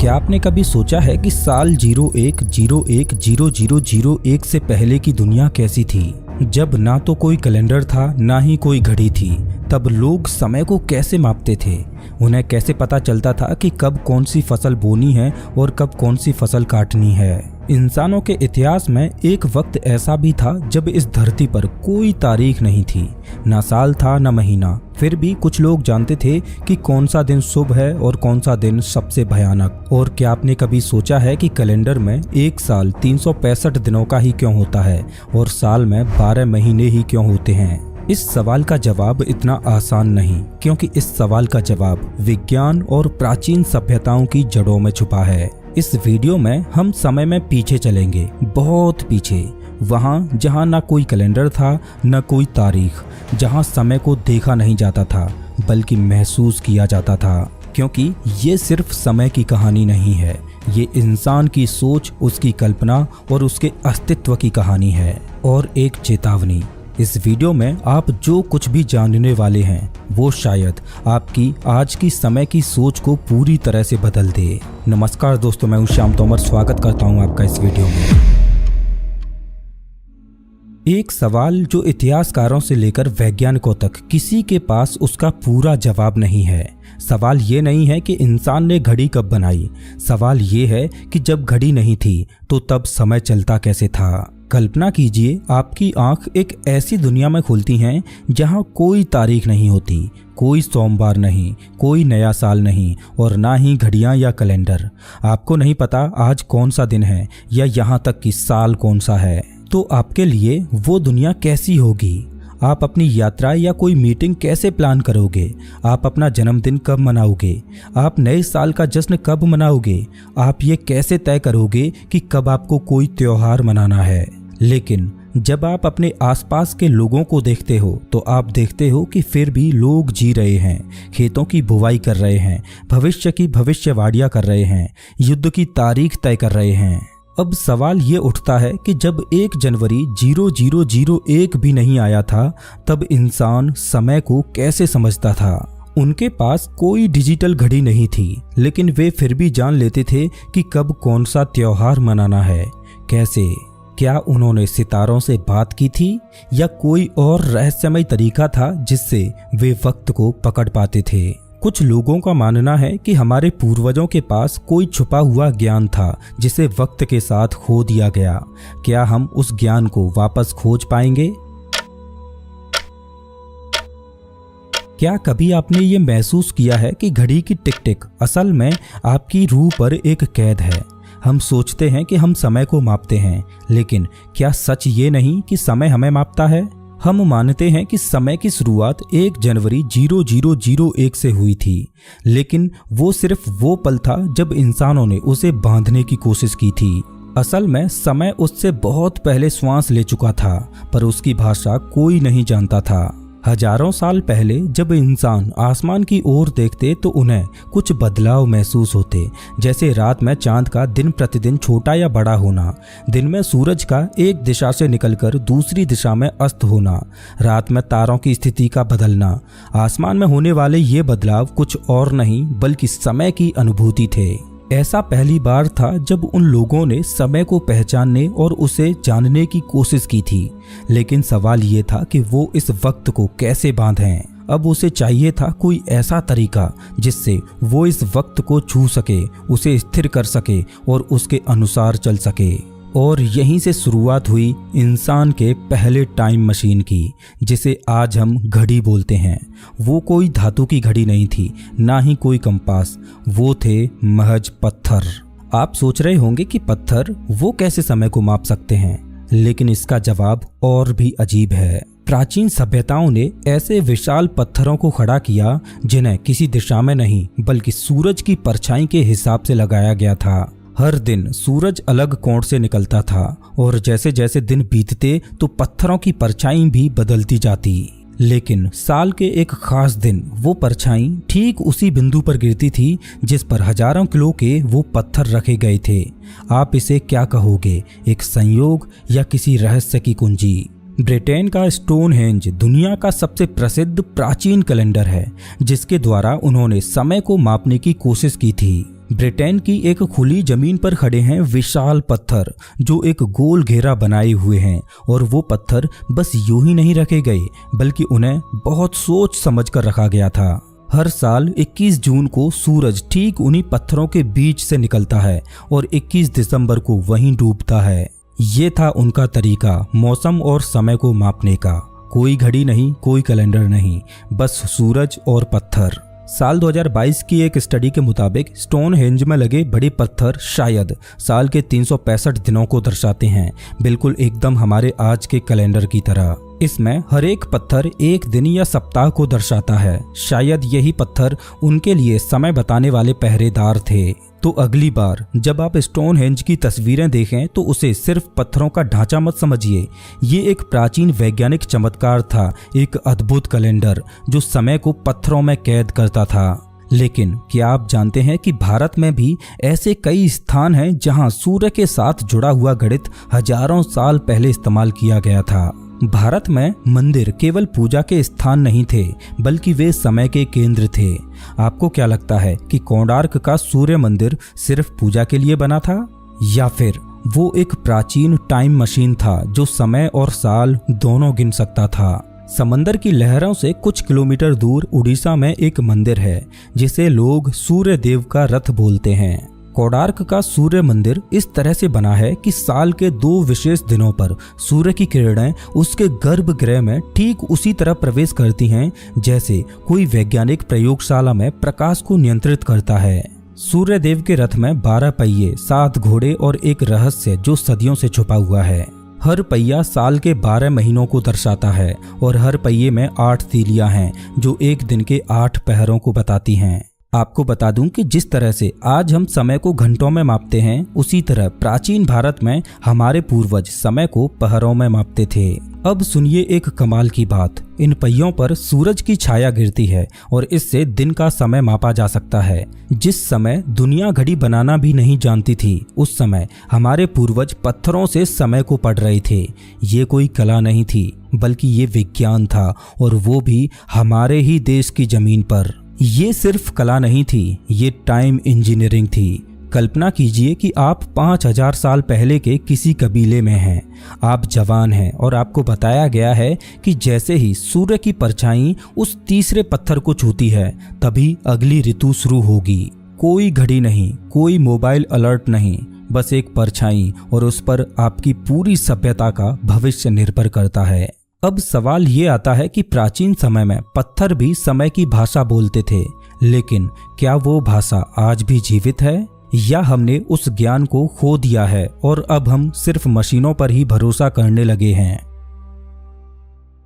क्या आपने कभी सोचा है कि साल 01010001 से पहले की दुनिया कैसी थी, जब ना तो कोई कैलेंडर था ना ही कोई घड़ी थी। तब लोग समय को कैसे मापते थे, उन्हें कैसे पता चलता था कि कब कौन सी फसल बोनी है और कब कौन सी फसल काटनी है। इंसानों के इतिहास में एक वक्त ऐसा भी था जब इस धरती पर कोई तारीख नहीं थी, ना साल था ना महीना। फिर भी कुछ लोग जानते थे कि कौन सा दिन शुभ है और कौन सा दिन सबसे भयानक। और क्या आपने कभी सोचा है कि कैलेंडर में एक साल 365 दिनों का ही क्यों होता है और साल में 12 महीने ही क्यों होते हैं? इस सवाल का जवाब इतना आसान नहीं, क्योंकि इस सवाल का जवाब विज्ञान और प्राचीन सभ्यताओं की जड़ों में छुपा है। इस वीडियो में हम समय में पीछे चलेंगे, बहुत पीछे, वहाँ जहाँ ना कोई कैलेंडर था न कोई तारीख, जहाँ समय को देखा नहीं जाता था बल्कि महसूस किया जाता था। क्योंकि ये सिर्फ समय की कहानी नहीं है, ये इंसान की सोच, उसकी कल्पना और उसके अस्तित्व की कहानी है। और एक चेतावनी, इस वीडियो में आप जो कुछ भी जानने वाले हैं वो शायद आपकी आज की समय की सोच को पूरी तरह से बदल दे। नमस्कार दोस्तों, मैं हूं श्याम तोमर, स्वागत करता हूं आपका इस वीडियो में। एक सवाल जो इतिहासकारों से लेकर वैज्ञानिकों तक किसी के पास उसका पूरा जवाब नहीं है। सवाल ये नहीं है कि इंसान ने घड़ी कब बनाई, सवाल ये है कि जब घड़ी नहीं थी तो तब समय चलता कैसे था। कल्पना कीजिए, आपकी आंख एक ऐसी दुनिया में खुलती हैं जहां कोई तारीख नहीं होती, कोई सोमवार नहीं, कोई नया साल नहीं और ना ही घड़ियां या कैलेंडर। आपको नहीं पता आज कौन सा दिन है या यहाँ तक कि साल कौन सा है। तो आपके लिए वो दुनिया कैसी होगी? आप अपनी यात्रा या कोई मीटिंग कैसे प्लान करोगे? आप अपना जन्मदिन कब मनाओगे? आप नए साल का जश्न कब मनाओगे? आप ये कैसे तय करोगे कि कब आपको कोई त्योहार मनाना है? लेकिन जब आप अपने आसपास के लोगों को देखते हो तो आप देखते हो कि फिर भी लोग जी रहे हैं, खेतों की बुवाई कर रहे हैं, भविष्य की भविष्यवाणियां कर रहे हैं, युद्ध की तारीख तय कर रहे हैं। अब सवाल ये उठता है कि जब 1 जनवरी 0001 भी नहीं आया था तब इंसान समय को कैसे समझता था? उनके पास कोई डिजिटल घड़ी नहीं थी, लेकिन वे फिर भी जान लेते थे कि कब कौन सा त्योहार मनाना है। कैसे? क्या उन्होंने सितारों से बात की थी या कोई और रहस्यमय तरीका था जिससे वे वक्त को पकड़ पाते थे? कुछ लोगों का मानना है कि हमारे पूर्वजों के पास कोई छुपा हुआ ज्ञान था जिसे वक्त के साथ खो दिया गया। क्या हम उस ज्ञान को वापस खोज पाएंगे? क्या कभी आपने ये महसूस किया है कि घड़ी की टिक टिक असल में आपकी रूह पर एक कैद है? हम सोचते हैं कि हम समय को मापते हैं, लेकिन क्या सच ये नहीं कि समय हमें मापता है? हम मानते हैं कि समय की शुरुआत 1 जनवरी 0001 से हुई थी, लेकिन वो सिर्फ वो पल था जब इंसानों ने उसे बांधने की कोशिश की थी। असल में समय उससे बहुत पहले श्वास ले चुका था, पर उसकी भाषा कोई नहीं जानता था। हजारों साल पहले जब इंसान आसमान की ओर देखते तो उन्हें कुछ बदलाव महसूस होते, जैसे रात में चांद का दिन प्रतिदिन छोटा या बड़ा होना, दिन में सूरज का एक दिशा से निकलकर दूसरी दिशा में अस्त होना, रात में तारों की स्थिति का बदलना। आसमान में होने वाले ये बदलाव कुछ और नहीं बल्कि समय की अनुभूति थे। ऐसा पहली बार था जब उन लोगों ने समय को पहचानने और उसे जानने की कोशिश की थी, लेकिन सवाल ये था कि वो इस वक्त को कैसे बांधें। अब उसे चाहिए था कोई ऐसा तरीका जिससे वो इस वक्त को छू सके, उसे स्थिर कर सके और उसके अनुसार चल सके। और यहीं से शुरुआत हुई इंसान के पहले टाइम मशीन की, जिसे आज हम घड़ी बोलते हैं। वो कोई धातु की घड़ी नहीं थी, ना ही कोई कंपास, वो थे महज पत्थर। आप सोच रहे होंगे कि पत्थर वो कैसे समय को माप सकते हैं, लेकिन इसका जवाब और भी अजीब है। प्राचीन सभ्यताओं ने ऐसे विशाल पत्थरों को खड़ा किया जिन्हें किसी दिशा में नहीं बल्कि सूरज की परछाई के हिसाब से लगाया गया था। हर दिन सूरज अलग कोण से निकलता था और जैसे जैसे दिन बीतते तो पत्थरों की परछाई भी बदलती जाती। लेकिन साल के एक खास दिन वो परछाई ठीक उसी बिंदु पर गिरती थी जिस पर हजारों किलो के वो पत्थर रखे गए थे। आप इसे क्या कहोगे, एक संयोग या किसी रहस्य की कुंजी? ब्रिटेन का स्टोनहेंज दुनिया का सबसे प्रसिद्ध प्राचीन कैलेंडर है जिसके द्वारा उन्होंने समय को मापने की कोशिश की थी। ब्रिटेन की एक खुली जमीन पर खड़े हैं विशाल पत्थर जो एक गोल घेरा बनाए हुए हैं, और वो पत्थर बस यूं ही नहीं रखे गए बल्कि उन्हें बहुत सोच समझ कर रखा गया था। हर साल 21 जून को सूरज ठीक उन्हीं पत्थरों के बीच से निकलता है और 21 दिसंबर को वहीं डूबता है। ये था उनका तरीका मौसम और समय को मापने का। कोई घड़ी नहीं, कोई कैलेंडर नहीं, बस सूरज और पत्थर। साल 2022 की एक स्टडी के मुताबिक स्टोनहेंज में लगे बड़े पत्थर शायद साल के 365 दिनों को दर्शाते हैं, बिल्कुल एकदम हमारे आज के कैलेंडर की तरह। इसमें हर एक पत्थर एक दिन या सप्ताह को दर्शाता है। शायद यही पत्थर उनके लिए समय बताने वाले पहरेदार थे। तो अगली बार जब आप स्टोनहेंज की तस्वीरें देखें तो उसे सिर्फ पत्थरों का ढांचा मत समझिए। ये एक प्राचीन वैज्ञानिक चमत्कार था, एक अद्भुत कैलेंडर जो समय को पत्थरों में कैद करता था। लेकिन क्या आप जानते हैं कि भारत में भी ऐसे कई स्थान हैं जहां सूर्य के साथ जुड़ा हुआ गणित हजारों साल पहले इस्तेमाल किया गया था। भारत में मंदिर केवल पूजा के स्थान नहीं थे बल्कि वे समय के केंद्र थे। आपको क्या लगता है कि कोणार्क का सूर्य मंदिर सिर्फ पूजा के लिए बना था, या फिर वो एक प्राचीन टाइम मशीन था जो समय और साल दोनों गिन सकता था? समंदर की लहरों से कुछ किलोमीटर दूर उड़ीसा में एक मंदिर है जिसे लोग सूर्य देव का रथ बोलते हैं। कोणार्क का सूर्य मंदिर इस तरह से बना है कि साल के 2 विशेष दिनों पर सूर्य की किरणें उसके गर्भगृह में ठीक उसी तरह प्रवेश करती हैं जैसे कोई वैज्ञानिक प्रयोगशाला में प्रकाश को नियंत्रित करता है। सूर्य देव के रथ में 12 पहिए, 7 घोड़े और एक रहस्य जो सदियों से छुपा हुआ है। हर पहिया साल के 12 महीनों को दर्शाता है और हर पहिए में 8 तीलियां हैं जो एक दिन के 8 पहरों को बताती हैं। आपको बता दूं कि जिस तरह से आज हम समय को घंटों में मापते हैं, उसी तरह प्राचीन भारत में हमारे पूर्वज समय को पहरों में मापते थे। अब सुनिए एक कमाल की बात। इन पहियों पर सूरज की छाया गिरती है और इससे दिन का समय मापा जा सकता है। जिस समय दुनिया घड़ी बनाना भी नहीं जानती थी, उस समय हमारे पूर्वज पत्थरों से समय को पढ़ रहे थे। ये कोई कला नहीं थी बल्कि ये विज्ञान था, और वो भी हमारे ही देश की जमीन पर। ये सिर्फ कला नहीं थी, ये टाइम इंजीनियरिंग थी। कल्पना कीजिए कि आप 5000 साल पहले के किसी कबीले में हैं। आप जवान हैं और आपको बताया गया है कि जैसे ही सूर्य की परछाई उस तीसरे पत्थर को छूती है तभी अगली ऋतु शुरू होगी। कोई घड़ी नहीं, कोई मोबाइल अलर्ट नहीं, बस एक परछाई, और उस पर आपकी पूरी सभ्यता का भविष्य निर्भर करता है। अब सवाल ये आता है कि प्राचीन समय में पत्थर भी समय की भाषा बोलते थे, लेकिन क्या वो भाषा आज भी जीवित है, या हमने उस ज्ञान को खो दिया है और अब हम सिर्फ मशीनों पर ही भरोसा करने लगे हैं?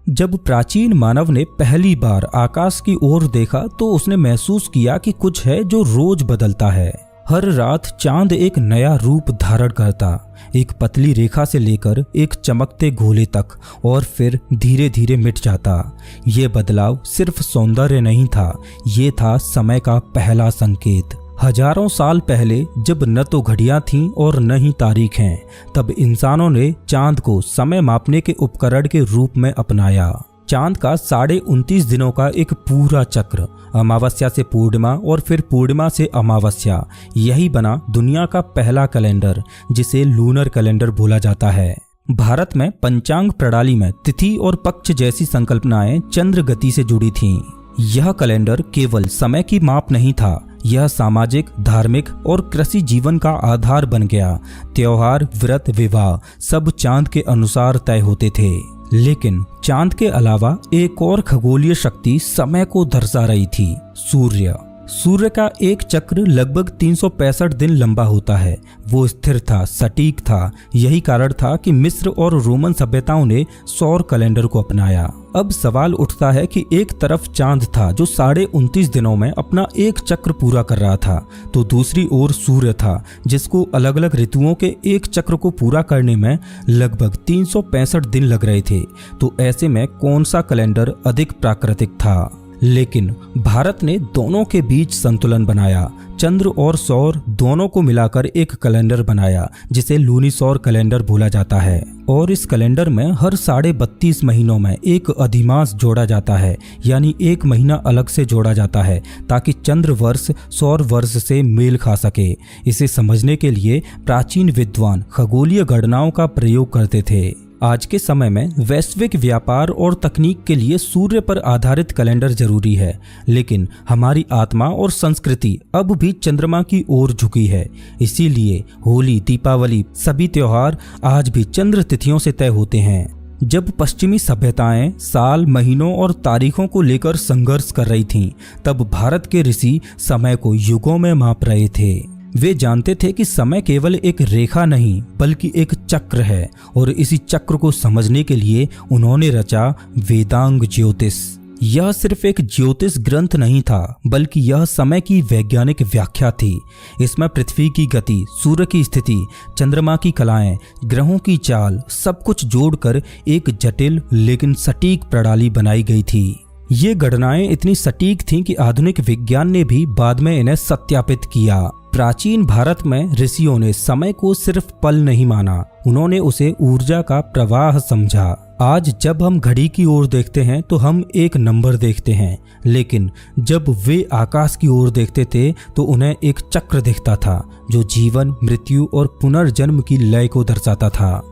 जब प्राचीन मानव ने पहली बार आकाश की ओर देखा तो उसने महसूस किया कि कुछ है जो रोज बदलता है। हर रात चांद एक नया रूप धारण करता, एक पतली रेखा से लेकर एक चमकते गोले तक, और फिर धीरे धीरे मिट जाता। ये बदलाव सिर्फ सौंदर्य नहीं था, ये था समय का पहला संकेत। हजारों साल पहले जब न तो घड़ियां थीं और न ही तारीख हैं, तब इंसानों ने चांद को समय मापने के उपकरण के रूप में अपनाया। चांद का 29.5 दिनों का एक पूरा चक्र, अमावस्या से पूर्णिमा और फिर पूर्णिमा से अमावस्या, यही बना दुनिया का पहला कैलेंडर जिसे लूनर कैलेंडर बोला जाता है। भारत में पंचांग प्रणाली में तिथि और पक्ष जैसी संकल्पनाएं चंद्र गति से जुड़ी थीं। यह कैलेंडर केवल समय की माप नहीं था, यह सामाजिक, धार्मिक और कृषि जीवन का आधार बन गया। त्योहार, व्रत, विवाह सब चांद के अनुसार तय होते थे। लेकिन चांद के अलावा एक और खगोलीय शक्ति समय को दर्शा रही थी, सूर्य। सूर्य का एक चक्र लगभग 365 दिन लंबा होता है। वो स्थिर था, सटीक था। यही कारण था कि मिस्र और रोमन सभ्यताओं ने सौर कैलेंडर को अपनाया। अब सवाल उठता है कि एक तरफ चांद था जो 29.5 दिनों में अपना एक चक्र पूरा कर रहा था, तो दूसरी ओर सूर्य था जिसको अलग अलग ऋतुओं के एक चक्र को पूरा करने में लगभग 365 दिन लग रहे थे। तो ऐसे में कौन सा कैलेंडर अधिक प्राकृतिक था? लेकिन भारत ने दोनों के बीच संतुलन बनाया। चंद्र और सौर दोनों को मिलाकर एक कैलेंडर बनाया जिसे लूनीसौर कैलेंडर बोला जाता है। और इस कैलेंडर में हर 32.5 महीनों में एक अधिमास जोड़ा जाता है, यानी एक महीना अलग से जोड़ा जाता है ताकि चंद्र वर्ष सौर वर्ष से मेल खा सके। इसे समझने के लिए प्राचीन विद्वान खगोलीय गणनाओं का प्रयोग करते थे। आज के समय में वैश्विक व्यापार और तकनीक के लिए सूर्य पर आधारित कैलेंडर जरूरी है, लेकिन हमारी आत्मा और संस्कृति अब भी चंद्रमा की ओर झुकी है। इसीलिए होली, दीपावली, सभी त्योहार आज भी चंद्र तिथियों से तय होते हैं। जब पश्चिमी सभ्यताएं साल, महीनों और तारीखों को लेकर संघर्ष कर रही थीं, तब भारत के ऋषि समय को युगों में माप रहे थे। वे जानते थे कि समय केवल एक रेखा नहीं बल्कि एक चक्र है, और इसी चक्र को समझने के लिए उन्होंने रचा वेदांग ज्योतिष। यह सिर्फ एक ज्योतिष ग्रंथ नहीं था, बल्कि यह समय की वैज्ञानिक व्याख्या थी। इसमें पृथ्वी की गति, सूर्य की स्थिति, चंद्रमा की कलाएं, ग्रहों की चाल, सब कुछ जोड़कर एक जटिल लेकिन सटीक प्रणाली बनाई गई थी। ये गणनाएं इतनी सटीक थीं कि आधुनिक विज्ञान ने भी बाद में इन्हें सत्यापित किया। प्राचीन भारत में ऋषियों ने समय को सिर्फ पल नहीं माना, उन्होंने उसे ऊर्जा का प्रवाह समझा। आज जब हम घड़ी की ओर देखते हैं तो हम एक नंबर देखते हैं, लेकिन जब वे आकाश की ओर देखते थे तो उन्हें एक चक्र दिखता था जो जीवन, मृत्यु और पुनर्जन्म की लय को दर्शाता था।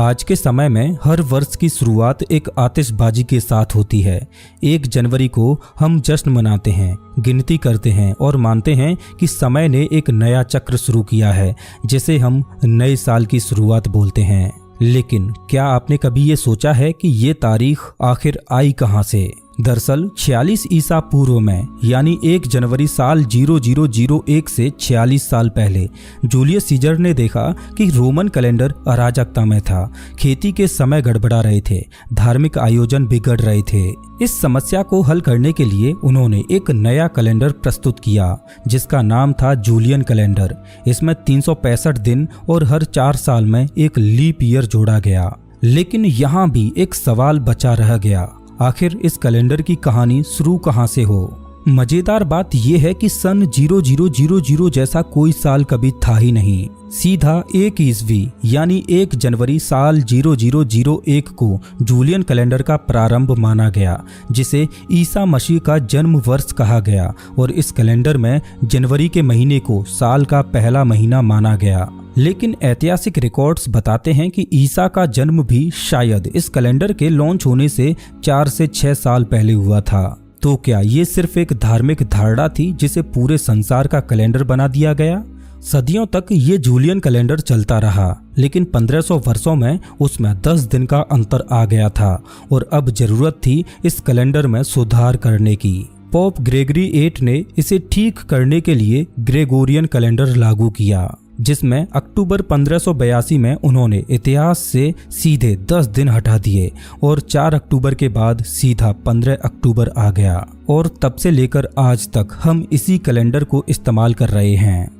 आज के समय में हर वर्ष की शुरुआत एक आतिशबाजी के साथ होती है। 1 जनवरी को हम जश्न मनाते हैं, गिनती करते हैं और मानते हैं कि समय ने एक नया चक्र शुरू किया है, जिसे हम नए साल की शुरुआत बोलते हैं। लेकिन क्या आपने कभी ये सोचा है कि ये तारीख आखिर आई कहाँ से? दरअसल 46 ईसा पूर्व में, यानी 1 जनवरी साल 0001 से 46 साल पहले, जूलियस सीजर ने देखा कि रोमन कैलेंडर अराजकता में था। खेती के समय गड़बड़ा रहे थे, धार्मिक आयोजन बिगड़ रहे थे। इस समस्या को हल करने के लिए उन्होंने एक नया कैलेंडर प्रस्तुत किया जिसका नाम था जूलियन कैलेंडर। इसमें 365 दिन और हर 4 साल में एक लीप ईयर जोड़ा गया। लेकिन यहाँ भी एक सवाल बचा रह गया, आखिर इस कैलेंडर की कहानी शुरू कहाँ से हो? मजेदार बात यह है कि सन 0000 जैसा कोई साल कभी था ही नहीं। सीधा 1 ईस्वी यानी 1 जनवरी साल 0001 को जूलियन कैलेंडर का प्रारंभ माना गया, जिसे ईसा मसीह का जन्म वर्ष कहा गया। और इस कैलेंडर में जनवरी के महीने को साल का पहला महीना माना गया। लेकिन ऐतिहासिक रिकॉर्ड्स बताते हैं कि ईसा का जन्म भी शायद इस कैलेंडर के लॉन्च होने से 4 से 6 साल पहले हुआ था। तो क्या ये सिर्फ एक धार्मिक धारणा थी जिसे पूरे संसार का कैलेंडर बना दिया गया? सदियों तक ये जूलियन कैलेंडर चलता रहा, लेकिन 1500 वर्षों में उसमें 10 दिन का अंतर आ गया था और अब जरूरत थी इस कैलेंडर में सुधार करने की। पोप ग्रेगरी 8 ने इसे ठीक करने के लिए ग्रेगोरियन कैलेंडर लागू किया, जिसमें अक्टूबर 1582 में उन्होंने इतिहास से सीधे 10 दिन हटा दिए और 4 अक्टूबर के बाद सीधा 15 अक्टूबर आ गया। और तब से लेकर आज तक हम इसी कैलेंडर को इस्तेमाल कर रहे हैं।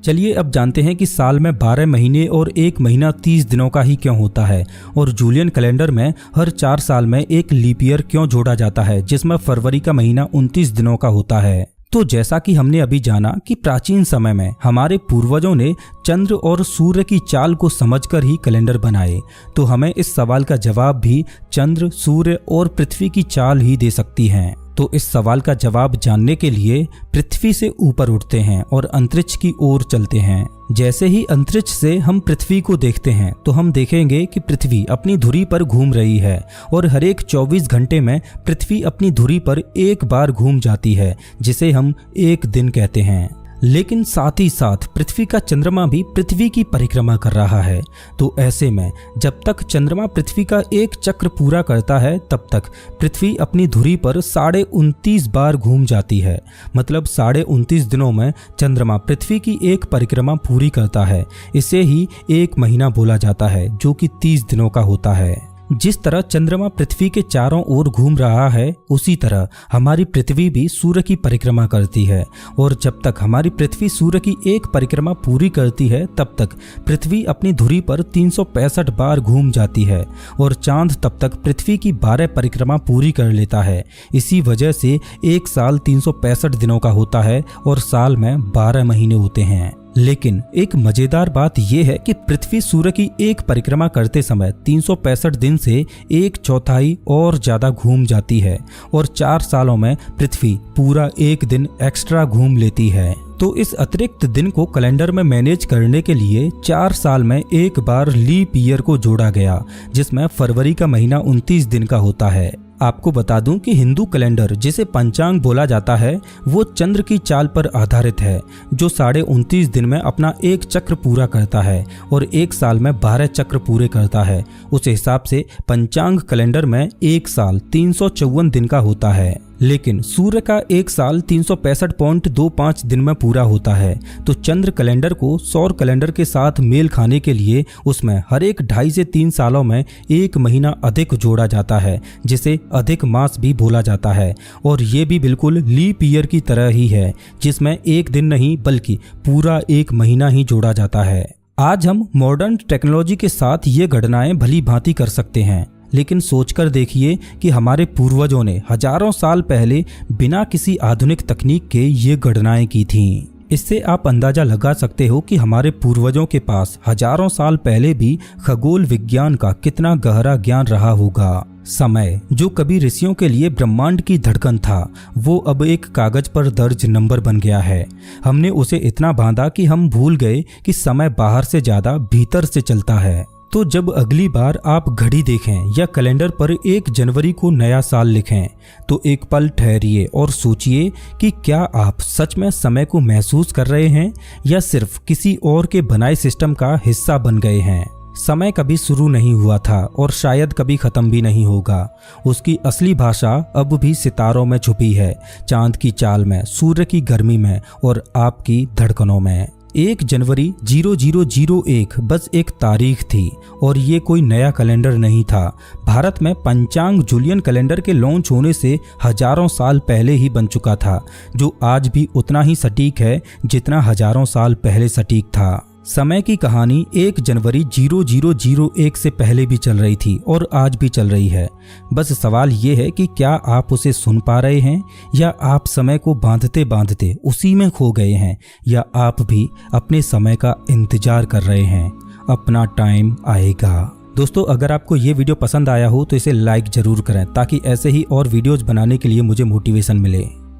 चलिए अब जानते हैं कि साल में 12 महीने और 1 महीना 30 दिनों का ही क्यों होता है, और जूलियन कैलेंडर में हर 4 साल में एक लीप ईयर क्यों जोड़ा जाता है, जिसमें फरवरी का महीना 29 दिनों का होता है। तो जैसा कि हमने अभी जाना कि प्राचीन समय में हमारे पूर्वजों ने चंद्र और सूर्य की चाल को समझकर ही कैलेंडर बनाए, तो हमें इस सवाल का जवाब भी चंद्र, सूर्य और पृथ्वी की चाल ही दे सकती हैं। तो इस सवाल का जवाब जानने के लिए पृथ्वी से ऊपर उठते हैं और अंतरिक्ष की ओर चलते हैं। जैसे ही अंतरिक्ष से हम पृथ्वी को देखते हैं तो हम देखेंगे कि पृथ्वी अपनी धुरी पर घूम रही है और हर एक 24 घंटे में पृथ्वी अपनी धुरी पर एक बार घूम जाती है, जिसे हम एक दिन कहते हैं। लेकिन साथ ही साथ पृथ्वी का चंद्रमा भी पृथ्वी की परिक्रमा कर रहा है। तो ऐसे में जब तक चंद्रमा पृथ्वी का एक चक्र पूरा करता है, तब तक पृथ्वी अपनी धुरी पर 29.5 बार घूम जाती है। मतलब 29.5 दिनों में चंद्रमा पृथ्वी की एक परिक्रमा पूरी करता है। इसे ही एक महीना बोला जाता है, जो कि 30 दिनों का होता है। जिस तरह चंद्रमा पृथ्वी के चारों ओर घूम रहा है, उसी तरह हमारी पृथ्वी भी सूर्य की परिक्रमा करती है। और जब तक हमारी पृथ्वी सूर्य की एक परिक्रमा पूरी करती है, तब तक पृथ्वी अपनी धुरी पर 365 बार घूम जाती है और चांद तब तक पृथ्वी की 12 परिक्रमा पूरी कर लेता है। इसी वजह से एक साल 365 दिनों का होता है और साल में 12 महीने होते हैं। लेकिन एक मजेदार बात यह है कि पृथ्वी सूर्य की एक परिक्रमा करते समय 365 दिन से एक चौथाई और ज्यादा घूम जाती है और 4 सालों में पृथ्वी पूरा एक दिन एक्स्ट्रा घूम लेती है। तो इस अतिरिक्त दिन को कैलेंडर में मैनेज करने के लिए 4 साल में एक बार लीप ईयर को जोड़ा गया, जिसमें फरवरी का महीना 29 दिन का होता है। आपको बता दूं कि हिंदू कैलेंडर, जिसे पंचांग बोला जाता है, वो चंद्र की चाल पर आधारित है, जो 29.5 दिन में अपना एक चक्र पूरा करता है और एक साल में 12 चक्र पूरे करता है। उस हिसाब से पंचांग कैलेंडर में एक साल 354 दिन का होता है। लेकिन सूर्य का एक साल 365.25 दिन में पूरा होता है, तो चंद्र कैलेंडर को सौर कैलेंडर के साथ मेल खाने के लिए उसमें हर एक 2.5 से 3 सालों में एक महीना अधिक जोड़ा जाता है, जिसे अधिक मास भी बोला जाता है। और ये भी बिल्कुल लीप ईयर की तरह ही है, जिसमें एक दिन नहीं बल्कि पूरा एक महीना ही जोड़ा जाता है। आज हम मॉडर्न टेक्नोलॉजी के साथ ये गणनाएं भली भांति कर सकते हैं, लेकिन सोचकर देखिए कि हमारे पूर्वजों ने हजारों साल पहले बिना किसी आधुनिक तकनीक के ये गणनाएं की थीं। इससे आप अंदाजा लगा सकते हो कि हमारे पूर्वजों के पास हजारों साल पहले भी खगोल विज्ञान का कितना गहरा ज्ञान रहा होगा। समय, जो कभी ऋषियों के लिए ब्रह्मांड की धड़कन था, वो अब एक कागज पर दर्ज नंबर बन गया है। हमने उसे इतना बांधा कि हम भूल गए कि समय बाहर से ज्यादा भीतर से चलता है। तो जब अगली बार आप घड़ी देखें या कैलेंडर पर 1 जनवरी को नया साल लिखें, तो एक पल ठहरिए और सोचिए कि क्या आप सच में समय को महसूस कर रहे हैं या सिर्फ किसी और के बनाए सिस्टम का हिस्सा बन गए हैं। समय कभी शुरू नहीं हुआ था और शायद कभी खत्म भी नहीं होगा। उसकी असली भाषा अब भी सितारों में छुपी है, चांद की चाल में, सूर्य की गर्मी में और आपकी धड़कनों में। 1 जनवरी 0001 बस एक तारीख थी और ये कोई नया कैलेंडर नहीं था। भारत में पंचांग जूलियन कैलेंडर के लॉन्च होने से हजारों साल पहले ही बन चुका था, जो आज भी उतना ही सटीक है जितना हजारों साल पहले सटीक था। समय की कहानी 1 जनवरी 0001 से पहले भी चल रही थी और आज भी चल रही है। बस सवाल ये है कि क्या आप उसे सुन पा रहे हैं या आप समय को बांधते बांधते उसी में खो गए हैं, या आप भी अपने समय का इंतजार कर रहे हैं। अपना टाइम आएगा। दोस्तों, अगर आपको ये वीडियो पसंद आया हो तो इसे लाइक जरूर करें, ताकि ऐसे ही और वीडियोज बनाने के लिए मुझे मोटिवेशन मिले।